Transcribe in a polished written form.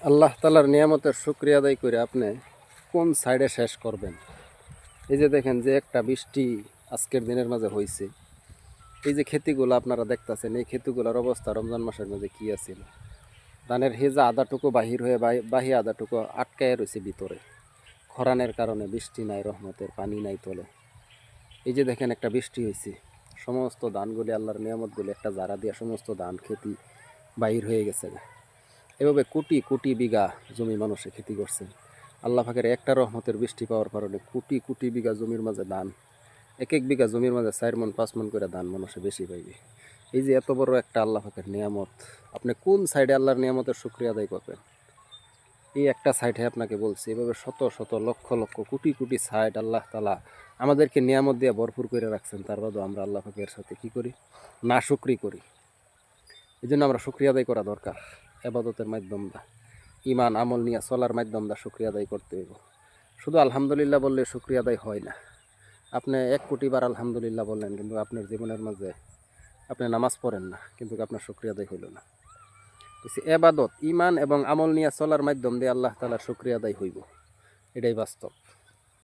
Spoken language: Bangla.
আল্লাহ তালার নিয়ামতের শুকরিয়া আদায় করে আপনি কোন সাইডে শেষ করবেন। এই যে দেখেন যে একটা বৃষ্টি আজকের দিনের মাঝে হয়েছে, এই যে ক্ষেতিগুলো আপনারা দেখতেছেন, এই ক্ষেতিগুলোর অবস্থা রমজান মাসের মাঝে কী আছিল। ধানের হেজা আদাটুকু বাহির হয়ে বাহি আদাটুকু আটকায় রয়েছে ভিতরে, খরানের কারণে বৃষ্টি নাই, রহমতের পানি নাই তোলে। এই যে দেখেন একটা বৃষ্টি হয়েছে, সমস্ত ধানগুলি আল্লাহর নিয়ামতগুলি একটা জারা দিয়া সমস্ত ধান খেতি বাহির হয়ে গেছে। এভাবে কোটি কোটি বিঘা জমি মানুষে খেতি করছেন। আল্লাহ পাকের একটা রহমতের বৃষ্টি পাওয়ার কারণে কোটি কোটি বিঘা জমির মাঝে ধান, এক এক বিঘা জমির মাঝে 4 মণ 5 মণ করে ধান মানুষে বেশি পাইবে। এই যে এত বড় একটা আল্লাহ পাকের নিয়ামত, আপনি কোন সাইডে আল্লাহর নিয়ামতের শুকরিয়া আদায় করবেন? এই একটা সাইডে আপনাকে বলছি, এভাবে শত শত লক্ষ লক্ষ কোটি কোটি সাইড আল্লাহ তালা আমাদেরকে নিয়ামত দিয়ে ভরপুর করে রাখছেন। তার বাদেও আমরা আল্লাহ পাকের সাথে কী করি? না শুকরি করি। এই জন্য আমরা শুকরিয়া আদায় করা দরকার। এবাদতের মাধ্যম দা, ইমান আমল নিয়ে চলার মাধ্যম দা শুকরিয়া আদায় করতে হইব। শুধু আলহামদুলিল্লাহ বললে শুকরিয়া আদায় হয় না। আপনি 1 কোটি বার আলহামদুলিল্লাহ বললেন, কিন্তু আপনার জীবনের মাঝে আপনি নামাজ পড়েন না, কিন্তু আপনার শুকরিয়া আদায় হইল না। এবাদত ইমান এবং আমল নিয়ে চলার মাধ্যম দিয়ে আল্লাহ তাআলার শুকরিয়া আদায় হইব, এটাই বাস্তব।